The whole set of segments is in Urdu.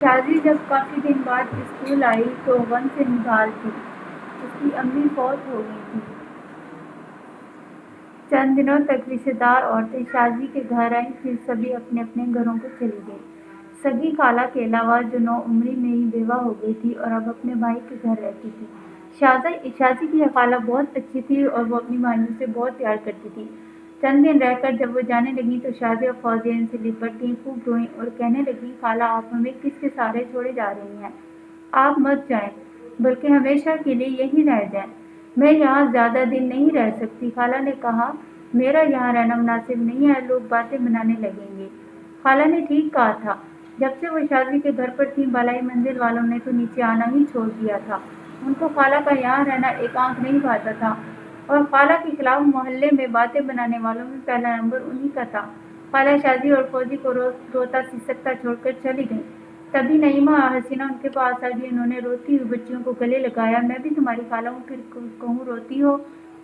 شازی جب کافی دن بعد اسکول آئی تو غم سے نڈال تھی۔ اس کی امی فوت ہو گئی تھی۔ چند دنوں تک رشتہ دار عورتیں شازی کے گھر آئیں، پھر سبھی اپنے اپنے گھروں کو چلی گئیں۔ سگی خالہ کے علاوہ جو نوعمری میں ہی بیوہ ہو گئی تھی اور اب اپنے بھائی کے گھر رہتی تھی۔ شازی کی خالہ بہت اچھی تھی اور وہ اپنی بھائیوں سے بہت پیار کرتی تھی۔ چند دن رہ کر جب وہ جانے لگیں تو شازی اور فوزیہ ان سے لپٹیں، خوب روئیں اور کہنے لگیں، خالہ آپ ہمیں کس کے سہارے چھوڑے جا رہی ہیں؟ آپ مت جائیں، بلکہ ہمیشہ کے لیے یہیں رہ جائیں۔ میں یہاں زیادہ دن نہیں رہ سکتی، خالہ نے کہا، میرا یہاں رہنا مناسب نہیں ہے، لوگ باتیں بنانے لگیں گے۔ خالہ نے ٹھیک کہا تھا، جب سے وہ شازی کے گھر پر تھیں بالائی منزل والوں نے تو نیچے آنا ہی چھوڑ دیا تھا۔ ان کو خالہ کا یہاں رہنا ایک آنکھ نہیں بھاتا تھا اور خالہ کے خلاف محلے میں باتیں بنانے والوں میں پہلا نمبر انہی کا تھا۔ خالہ شازی اور فوزی کو روتا سسکتا چھوڑ کر چلی گئیں۔ تبھی نعیمہ اور حسینہ ان کے پاس آ گئی۔ انہوں نے روتی ہوئی بچیوں کو گلے لگایا، میں بھی تمہاری خالہ ہوں، پھر کہوں روتی ہو؟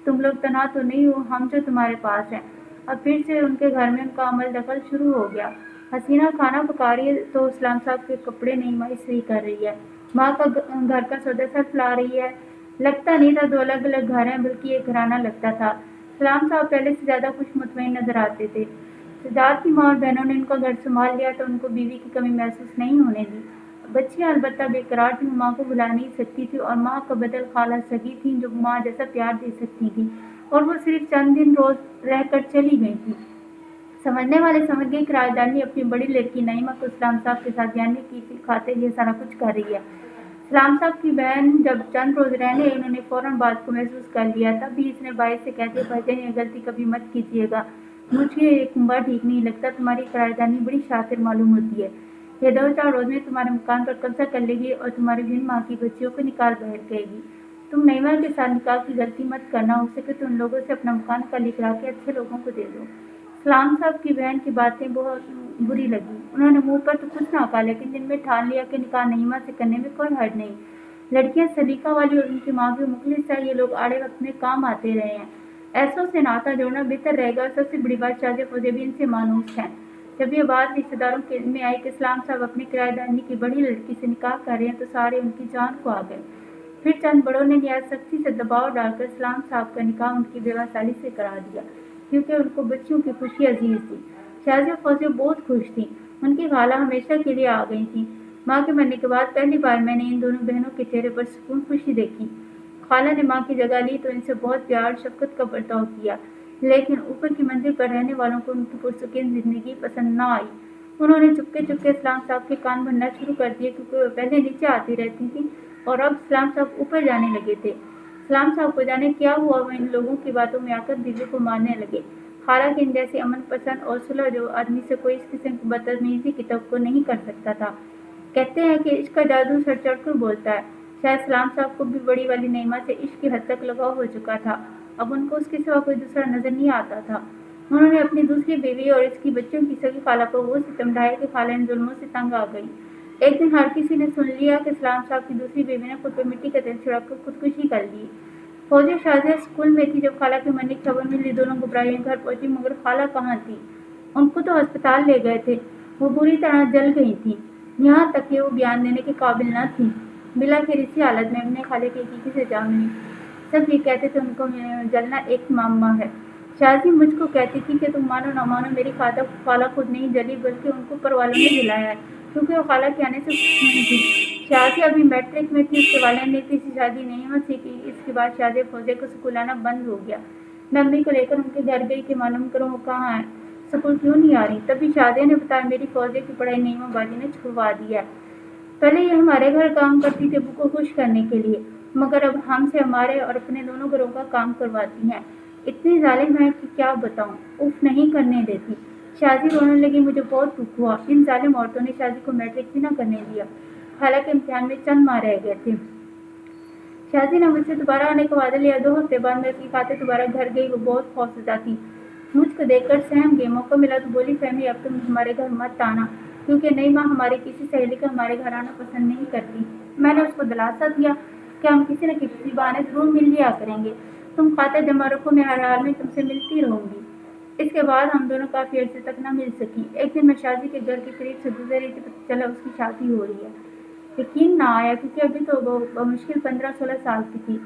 تم لوگ تنہا تو نہیں ہو، ہم جو تمہارے پاس ہیں۔ اب پھر سے ان کے گھر میں ان کا عمل دخل شروع ہو گیا۔ حسینہ کھانا پکا رہی ہے تو اسلام صاحب کے کپڑے نعیمہ استری کر رہی ہے۔ ماں کا گھر کا سودا صرف لا رہی ہے۔ لگتا نہیں تھا دو الگ الگ گھر ہیں، بلکہ ایک گھرانہ لگتا تھا۔ اسلام صاحب پہلے سے زیادہ خوش مطمئن نظر آتے تھے۔ سجاد کی ماں اور بہنوں نے ان کا گھر سنبھال لیا تو ان کو بیوی کی کمی محسوس نہیں ہونے دی۔ بچیاں البتہ بے قرار تھیں، وہ ماں کو بھلا نہیں سکتی تھیں اور ماں کا بدل خالہ سگی تھیں جو ماں جیسا پیار دے سکتی تھیں، اور وہ صرف چند دن روز رہ کر چلی گئی تھیں۔ سمجھنے والے سمجھ گئے کہ راجدھانی اپنی بڑی لڑکی نعیمہ کو اسلام صاحب کے ساتھ جانے کی خاطر یہ سارا کچھ کر رہی ہے۔ اسلام صاحب کی بہن جب چند روز رہنے آئی، انہوں نے فوراً بات کو محسوس کر لیا۔ تب بھی اس نے بھائی سے کہہ دیا، بھائی جان یہ غلطی کبھی مت کیجیے گا، مجھے یہ کنبہ ٹھیک نہیں لگتا، تمہاری راجدھانی بڑی شاطر معلوم ہوتی ہے، یہ 2-4 روز میں تمہارے مکان پر قبضہ کر لے گی اور تمہاری بہن ماں کی بچیوں کو نکال باہر کہے گی۔ تم نعیمہ کے ساتھ نکاح کی غلطی مت کرنا، ہو سکے تو ان لوگوں سے اپنا مکان خالی کرا کے اچھے لوگوں کو دے دو۔ اسلام صاحب کی بہن کی باتیں بہت بری لگی۔ انہوں نے منہ پر تو کچھ نہ کہا، لیکن دل میں ٹھان لیا کہ نکاح نعیمہ سے کرنے میں کوئی حرج نہیں۔ لڑکیاں سلیقہ والی اور ان کی ماں بھی مخلص ہے، یہ لوگ آڑے وقت میں کام آتے رہے ہیں، ایسوں سے ناطہ جوڑنا بہتر رہے گا۔ اور سب سے بڑی بات، شازیہ فوزیہ بھی ان سے مانوس ہیں۔ جب یہ بات رشتہ داروں میں آئی کہ اسلام صاحب اپنی کرایہ دارنی کی بڑی لڑکی سے نکاح کر رہے ہیں تو سارے ان کی جان کو آ گئے۔ پھر چند بڑوں نے نہایت سختی سے دباؤ ڈال کر اسلام صاحب کا نکاح ان کی بیوہ سالی سے کرا دیا، کیونکہ ان کو بچیوں کی خوشی عزیز تھی۔ شازیہ فوزیہ بہت خوش تھیں، ان کی خالہ ہمیشہ کے لیے آ گئی تھیں۔ ماں کے مرنے کے بعد پہلی بار میں نے ان دونوں بہنوں کے چہرے پر سکون خوشی دیکھی۔ خالہ نے ماں کی جگہ لی تو ان سے بہت پیار شفقت کا برتاؤ کیا، لیکن اوپر کی منزل پر رہنے والوں کو ان کی پرسکون زندگی پسند نہ آئی۔ انہوں نے چپکے چپکے اسلام صاحب کے کان بھرنا شروع کر دیے، کیونکہ وہ پہلے نیچے آتی رہتی تھیں اور اب اسلام صاحب اوپر جانے لگے تھے۔ اسلام صاحب کو جانے کیا ہوا، وہ ان لوگوں کی باتوں میں آ کر بیوی کو مارنے لگے۔ خالہ کے ان جیسی امن پسند اور صلح جو آدمی سے کوئی اس قسم کی بدتمیزی کی توقع نہیں کر سکتا تھا۔ کہتے ہیں کہ عشق کا جادو سر چڑھ کر بولتا ہے۔ شاید اسلام صاحب کو بھی بڑی والی نعیمہ سے عشق کی حد تک لگاؤ ہو چکا تھا، اب ان کو اس کے سوا کوئی دوسرا نظر نہیں آتا تھا۔ انہوں نے اپنی دوسری بیوی اور اس کی بچیوں کی سگی خالہ پر وہ ستم ڈھائے کہ خالہ ان ظلموں سے تنگ آ گئی۔ ایک دن ہر کسی نے سن لیا کہ اسلام صاحب کی دوسری بیوی نے خود پر مٹی کا تیل چھڑک کر خودکشی کر لی۔ فوزیہ شازیہ اسکول میں تھی جب خالہ کی مرنے کی خبر ملی، دونوں گھبرائیں گھر پہنچی، مگر خالہ کہاں تھی؟ ان کو تو ہسپتال لے گئے تھے، وہ بری طرح جل گئی تھیں، یہاں تک کہ وہ بیان دینے کے قابل نہ تھیں۔ بلاخر اسی حالت میں اپنے خالے کی حقیقی سے جا ملی۔ سب یہ کہتے تھے ان کو جلنا ایک معمہ ہے۔ شازی مجھ کو کہتی تھی کہ تم مانو نہ مانو، میری خالہ خود نہیں جلی بلکہ ان کو اوپر والوں نے جلایا ہے، کیونکہ وہ خالہ کے آنے سے خوش نہیں تھی۔ شازیہ ابھی میٹرک میں تھی، اس کے والد نے تیسری شادی نعیمہ سے کی۔ اس کے بعد شازیہ فوزیہ کو سکول آنا بند ہو گیا۔ میں امی کو لے کر ان کے گھر گئی کہ معلوم کروں وہ کہاں ہیں، سکول کیوں نہیں آ رہی۔ تبھی شازیہ نے بتایا، میری فوزیہ کی پڑھائی نعیمہ باجی نے چھڑوا دی ہے۔ پہلے یہ ہمارے گھر کام کرتی تھی ابو کو خوش کرنے کے لیے، مگر اب ہم سے ہمارے اور اپنے دونوں گھروں کا کام کرواتی ہیں۔ اتنی ظالم ہے کہ کیا بتاؤں، اف نہیں کرنے دیتی۔ شازی رونے لگی، مجھے بہت دکھ ہوا، ان ظالم عورتوں نے شازی کو میٹرک بھی نہ کرنے دیا، حالانکہ امتحان میں چند ماہ رہ گئے تھے۔ شازی نے مجھ سے دوبارہ آنے کا وعدہ لیا۔ 2 ہفتے بعد میں اس کی خاطر دوبارہ گھر گئی، وہ بہت خوفزدہ تھی، مجھ کو دیکھ کر سہم گئی۔ موقع ملا تو بولی، فہمی اب تم ہمارے گھر مت آنا، کیونکہ نعیمہ ہماری کسی سہیلی کا ہمارے گھر آنا پسند نہیں کرتی۔ میں نے اس کو دلاسا دیا کہ ہم کسی نہ کسی بہانے ضرور مل لیا کریں گے، تم خاطر جمع رکھو، میں ہر حال میں تم سے ملتی رہوں گی۔ اس کے بعد ہم دونوں کافی عرصے تک نہ مل سکی۔ ایک دن میں شازی کے گھر کے قریب سے گزر رہی تھی، پتہ چلا اس کی شادی ہو رہی ہے۔ یقین نہ آیا کیونکہ ابھی تو وہ بمشکل 15-16 سال کی تھی۔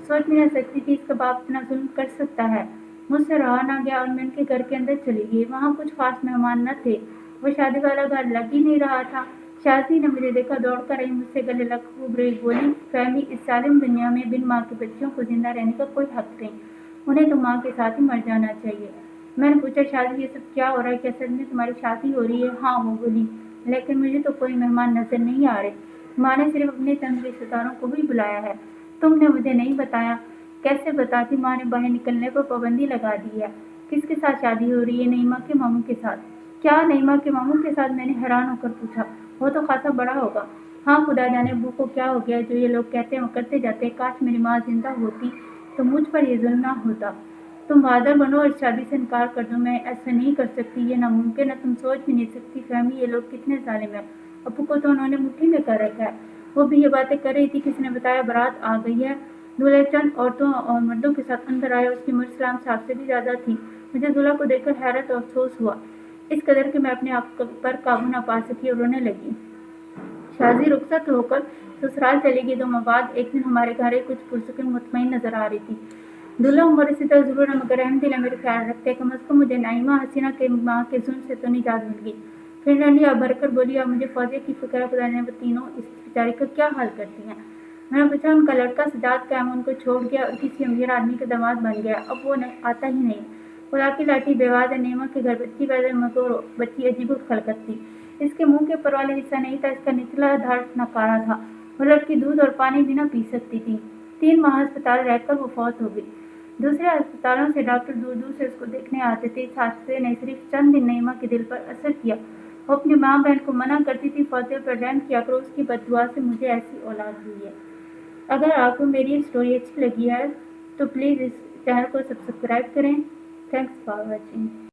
سوچ بھی نہ سکتی تھی اس کا باپ اتنا ظلم کر سکتا ہے۔ مجھ سے رہا نہ گیا اور میں ان کے گھر کے اندر چلی گئی۔ وہاں کچھ خاص مہمان نہ تھے، وہ شادی والا گھر لگ ہی نہیں رہا تھا۔ شازی نے مجھے دیکھا، دوڑ کر آئی، مجھ سے گلے لگ خوب رہی، بولی فہمی اس ظالم دنیا میں بن ماں کے بچوں کو زندہ رہنے کا کوئی حق نہیں، انہیں تو ماں کے ساتھ ہی مر جانا چاہیے۔ میں نے پوچھا شازی یہ سب کیا ہو رہا ہے، کیا سچ میں تمہاری شادی ہو رہی ہے؟ ہاں، وہ بولی، لیکن مجھے تو کوئی مہمان نظر نہیں آ رہے، ماں نے صرف اپنے چند رشتہ داروں کو بھی بلایا ہے، تم نے مجھے نہیں بتایا۔ کیسے بتاتی، ماں نے باہر نکلنے پر پابندی لگا دی ہے۔ کس کے ساتھ شادی ہو رہی ہے؟ نعیمہ کے ماموں کے ساتھ۔ کیا نعیمہ کے ماموں کے ساتھ؟ میں نے حیران ہو کر پوچھا۔ وہ تو خاصا بڑا ہوگا۔ ہاں، خدا جانے ابو کو کیا ہو گیا، جو یہ لوگ کہتے ہیں وہ کرتے جاتے ہیں، کاش میری ماں زندہ ہوتی تو مجھ پر یہ ظلم نہ ہوتا۔ تم بہادر بنو اور شادی سے انکار کر دو۔ میں ایسا نہیں کر سکتی، یہ ناممکن ہے، تم سوچ بھی نہیں سکتی فہمی یہ لوگ کتنے ظالم ہیں، ابو کو تو انہوں نے مٹھی میں کر رکھا ہے۔ وہ بھی یہ باتیں کر رہی تھی، کسی نے بتایا بارات آ گئی ہے۔ دولہا چند عورتوں اور مردوں کے ساتھ اندر آیا، اس کی عمر سلام صاحب سے بھی زیادہ تھی۔ مجھے دولہا کو دیکھ کر حیرت اور افسوس ہوا، اس قدر کہ میں اپنے آپ پر قابو نہ پا سکی اور رونے لگی۔ شازی رخصت ہو کر سسرال چلی گئی۔ 2 ماہ بعد ایک دن ہمارے گھر ایک کچھ پرسکون مطمئن نظر آ رہی تھی۔ دولہا عمر اسی طرح ضرور ہے مگر رحم دل ہے، میرے خیال رکھتے ہیں، کم از کم مجھے نعیمہ حسینہ کے ماں کے ظلم سے تو نجات مل گئی۔ پھر ڈنڈیا بھر کر بولی، اب مجھے فوزیہ کی فکر ہے، خدا جانے وہ تینوں اس بیچاری کا کیا حال کرتی ہیں۔ میں نے پوچھا، ان کا لڑکا سجاد قائم ان کو چھوڑ گیا اور کسی امیر آدمی کا داماد بن گیا، اب وہ آتا ہی نہیں۔ خدا کی لاٹھی بیواد ہے، نعیمہ کے گھر بچی پیدا ہوئی مگر بچی عجیب الخلقت تھی، اس کے منہ کے اوپر والا حصہ نہیں تھا، اس کا نچلا دھڑ ناکارہ تھا، وہ لڑکی دودھ اور پانی بھی نہ پی سکتی تھی۔ 3 ماہ ہسپتال رہ کر وہ فوت ہو گئی۔ دوسرے ہسپتالوں سے ڈاکٹر دور دور سے اس کو دیکھنے آتے تھے۔ اس حادثے نے صرف چند دن نعیمہ کے دل پر اثر کیا، وہ اپنی ماں بہن کو منع کرتی تھی، فوزیہ پر رحم کیا کرو، اس کی بد دعا سے مجھے ایسی اولاد ہوئی ہے۔ اگر آپ کو میری اسٹوری اچھی لگی ہے تو پلیز اس چینل کو سبسکرائب کریں۔ Thanks for watching.